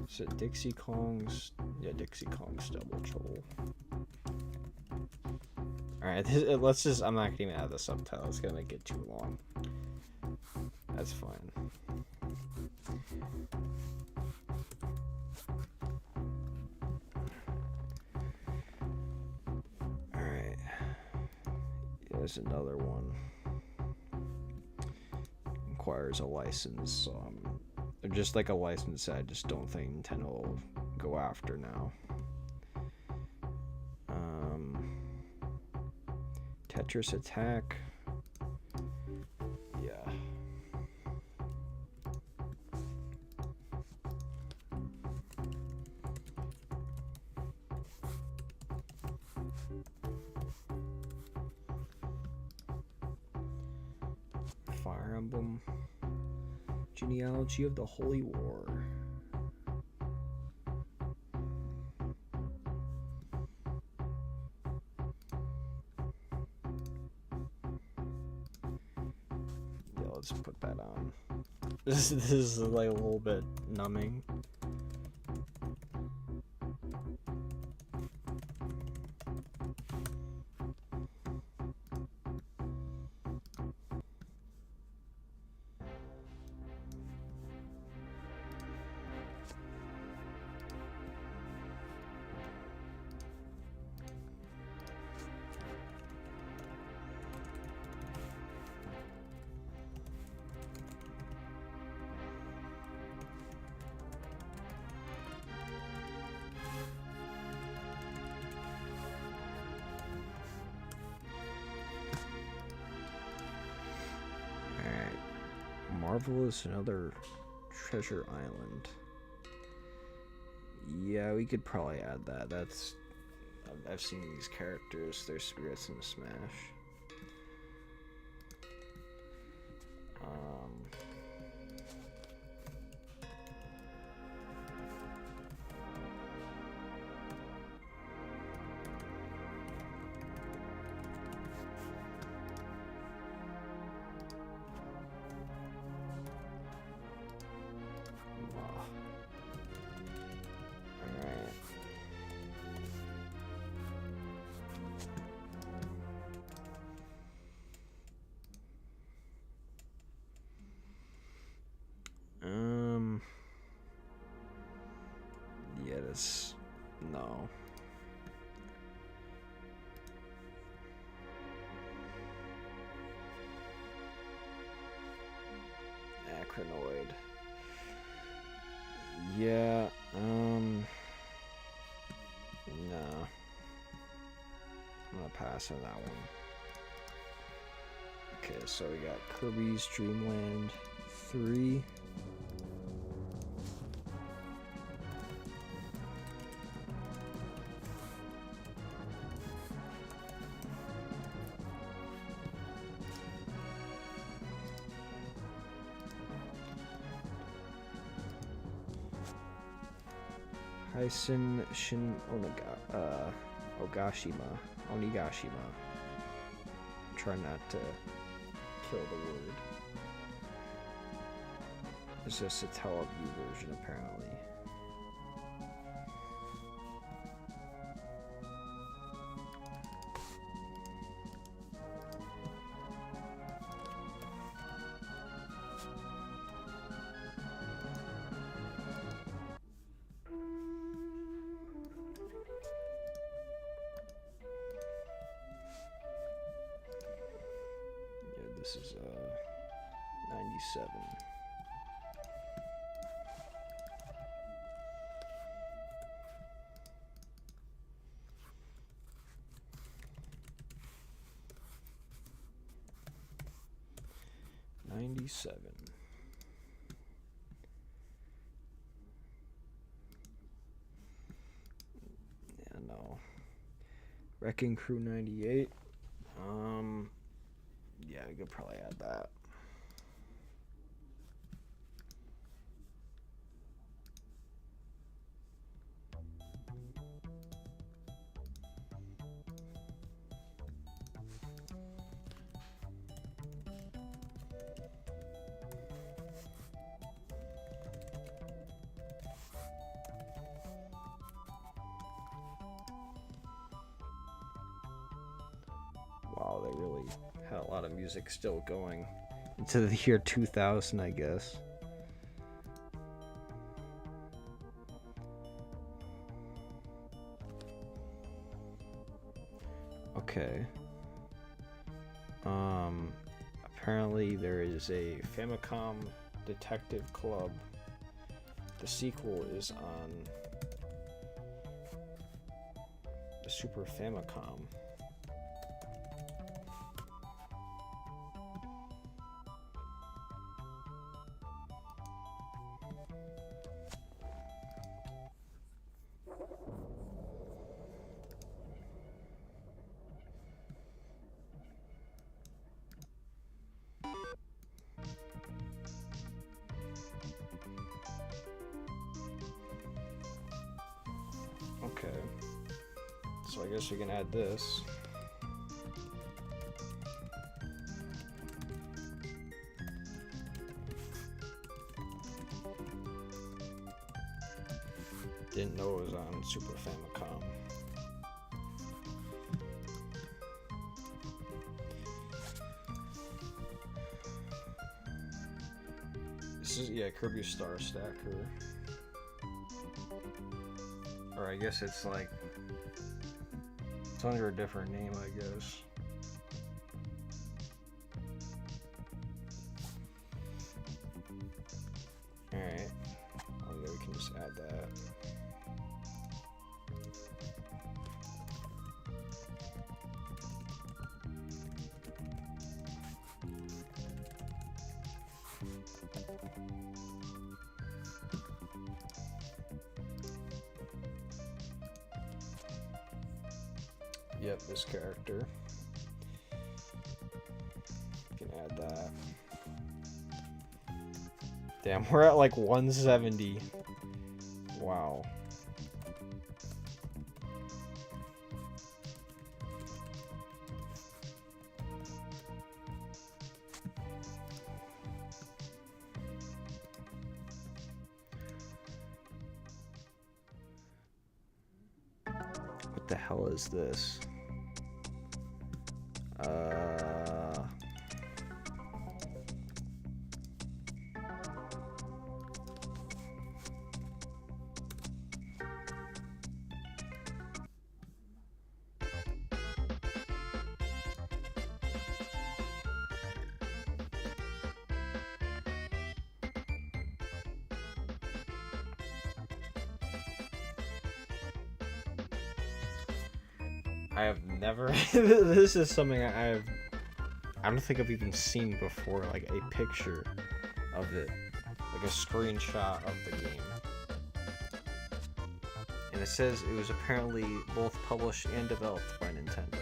Is it Dixie Kong's? Yeah, Dixie Kong's Double Trouble. Alright, let's just. I'm not gonna even add the subtitle. It's gonna make it too long. That's fine. Alright. There's another one. Requires a license, so they're just like a license that I just don't think Nintendo will go after now. Tetris Attack. Yeah. Fire Emblem. Genealogy of the Holy War. Yeah, let's put that on. This is like a little bit numbing. Marvelous Another Treasure Island. Yeah, we could probably add that. That's I've seen these characters, their spirits in Smash. Yeah, this... No. Acronoid. Yeah, no. I'm gonna pass on that one. Okay, so we got Kirby's Dream Land 3. Heisen Shin Onigashima. Try not to kill the word. It's just a teleview version, apparently. This is 97. Yeah, no. Wrecking Crew 98. Yeah, I could probably add that. apparently had a lot of music still going into the year 2000, I guess. Okay. Apparently there is a Famicom Detective Club. The sequel is on the Super Famicom. Okay, so I guess we can add this. Didn't know it was on Super Famicom. This is, yeah, Kirby Star Stacker. Or I guess it's like, it's under a different name, I guess. Alright. Oh yeah, we can just add that. Yep, this character. You can add that. Damn, we're at like 170. Wow. What the hell is this? I have never. This is something I don't think I've even seen before. Like a picture of it, like a screenshot of the game. And it says it was apparently both published and developed by Nintendo.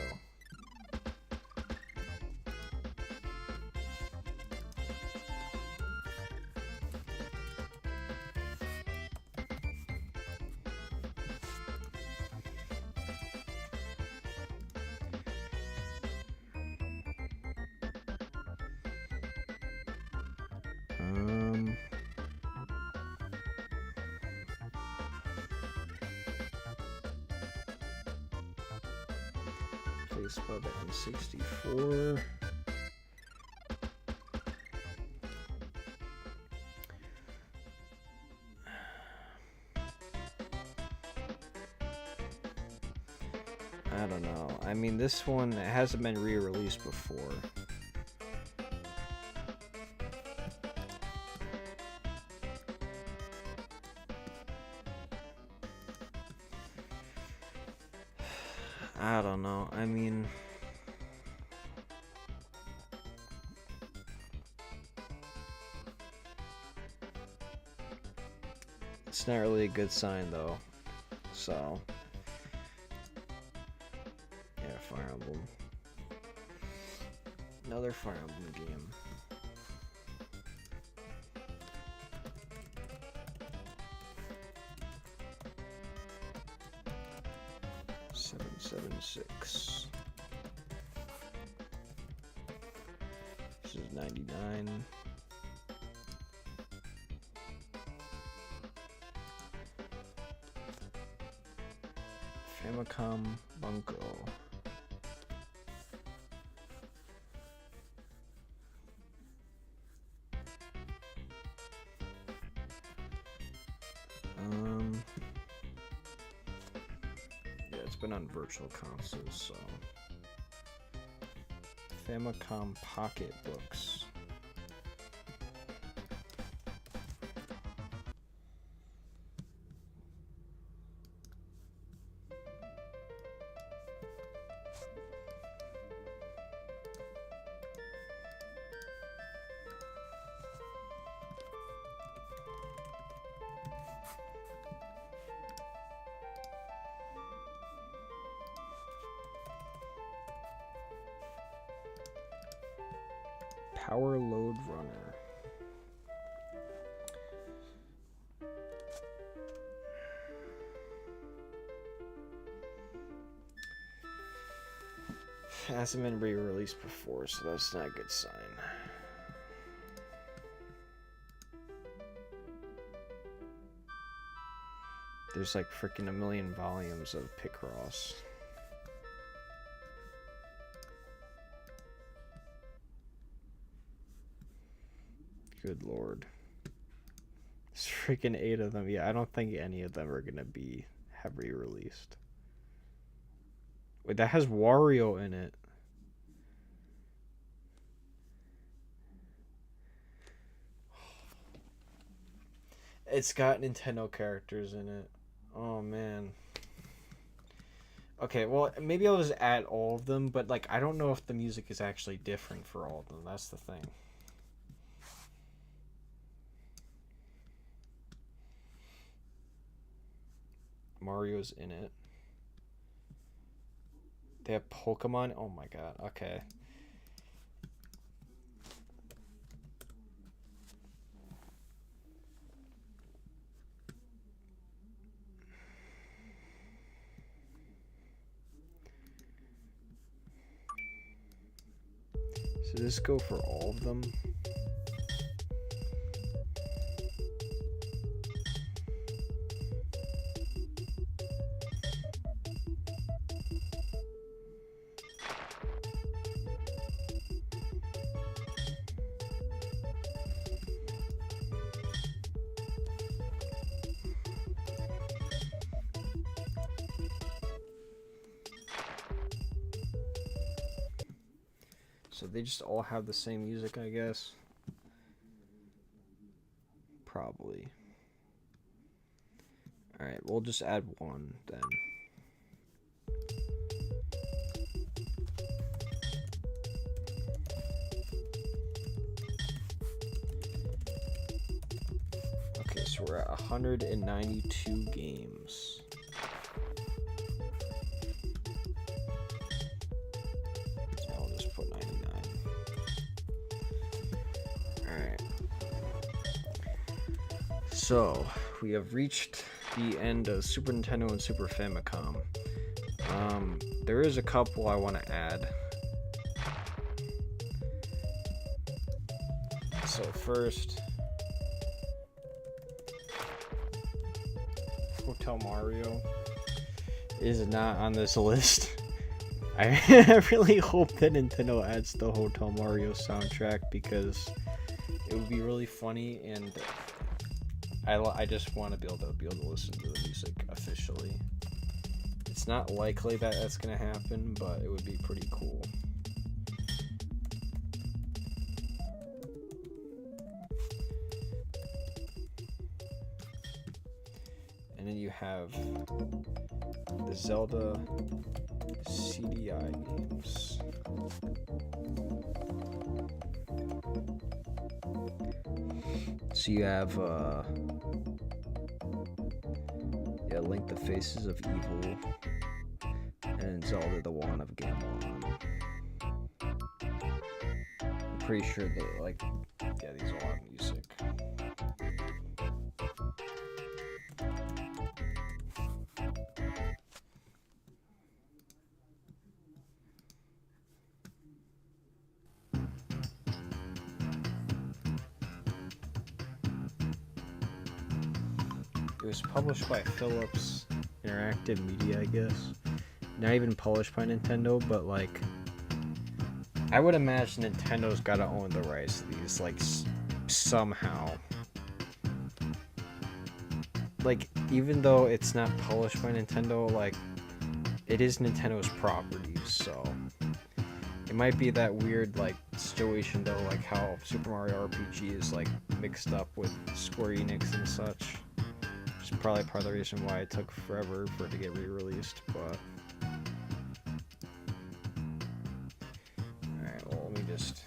Placed by the N64. I don't know. I mean, this one hasn't been re-released before. I don't know. I mean, it's not really a good sign though. So, yeah, Fire Emblem. Another Fire Emblem game. $7.76. This is $99. Famicom Bunko. Yeah, it's been on virtual consoles, so. Famicom Pocket Books. Power Load Runner. Hasn't been re-released before, so that's not a good sign. There's like freaking a million volumes of Picross. Good lord. There's freaking 8 of them. Yeah, I don't think any of them are gonna have re-released. Wait, that has Wario in it. It's got Nintendo characters in it. Oh man. Okay, well maybe I'll just add all of them, but like I don't know if the music is actually different for all of them. That's the thing. Mario's in it. They have Pokemon. Oh my god. Okay. So does this go for all of them? So they just all have the same music, I guess. Probably. Alright, we'll just add one then. Okay, so we're at 192 games. So, we have reached the end of Super Nintendo and Super Famicom. There is a couple I want to add. So first, Hotel Mario is not on this list. I really hope that Nintendo adds the Hotel Mario soundtrack because it would be really funny, and I just want to be able to listen to the music officially. It's not likely that that's gonna happen, but it would be pretty cool. And then you have the Zelda CDI games. So you have Link the Faces of Evil and Zelda the Wand of Gamelon. I'm pretty sure that these all have music. It was published by Philips Interactive Media, I guess. Not even published by Nintendo, but like, I would imagine Nintendo's gotta own the rights to these, like, somehow. like, even though it's not published by Nintendo, like, it is Nintendo's property, so it might be that weird, like, situation, though, like how Super Mario RPG is, like, mixed up with Square Enix and such. Which is probably part of the reason why it took forever for it to get re-released, but... Alright, well, let me just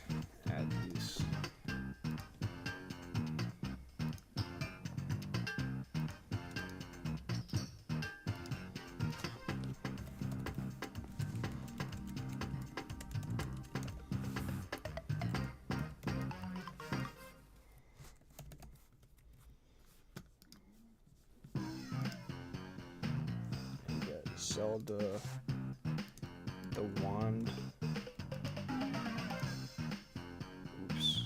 add these. Zelda, the wand. Oops.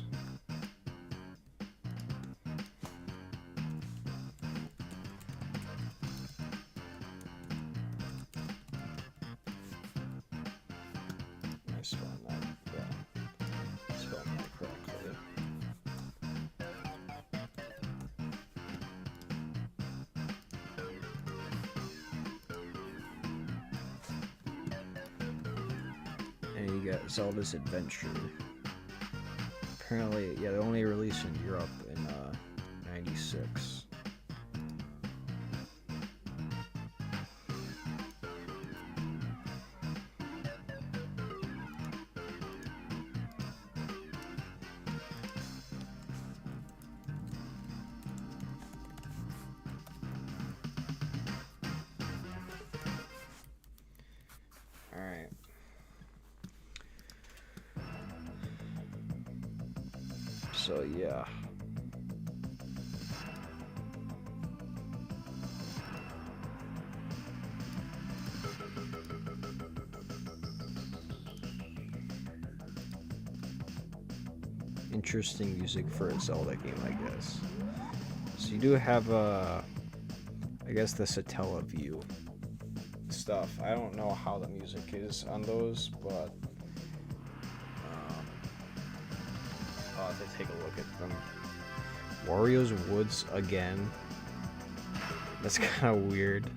I spelled that. Yeah. Spelled that correctly. And you got Zelda's Adventure. Apparently, yeah, they only released in Europe in '96. Alright. So, yeah. Interesting music for a Zelda game, I guess. So you do have, I guess, the Satellaview stuff. I don't know how the music is on those, but I'll have to take a look at them. Wario's Woods again. That's kind of weird.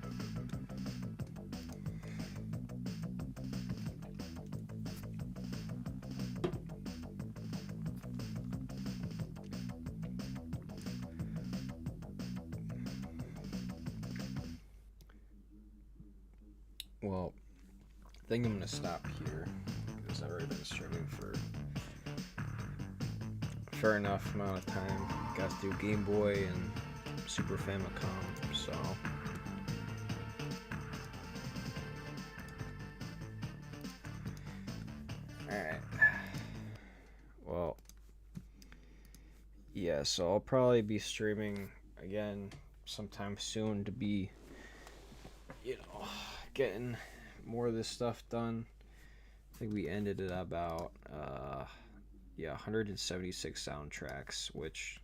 Well, I think I'm gonna stop here because I've already been streaming for a fair enough amount of time. Got to do Game Boy and Super Famicom, so alright. Well, yeah, so I'll probably be streaming again sometime soon to be, getting more of this stuff done. I think we ended at about 176 soundtracks, which,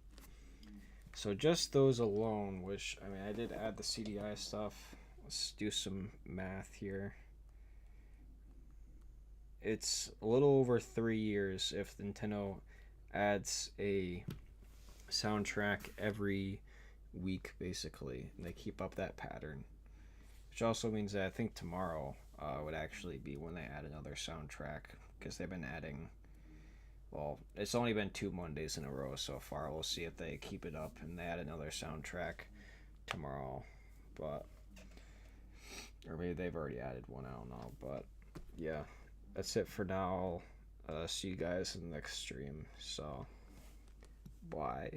so just those alone, which, I mean, I did add the CDI stuff. Let's do some math here. It's a little over 3 years if Nintendo adds a soundtrack every week, basically, and they keep up that pattern. Which also means that I think tomorrow would actually be when they add another soundtrack, because they've been adding, well, it's only been 2 Mondays in a row so far. We'll see if they keep it up and they add another soundtrack tomorrow, but, or maybe they've already added one, I don't know, but yeah, that's it for now. I'll see you guys in the next stream, so bye.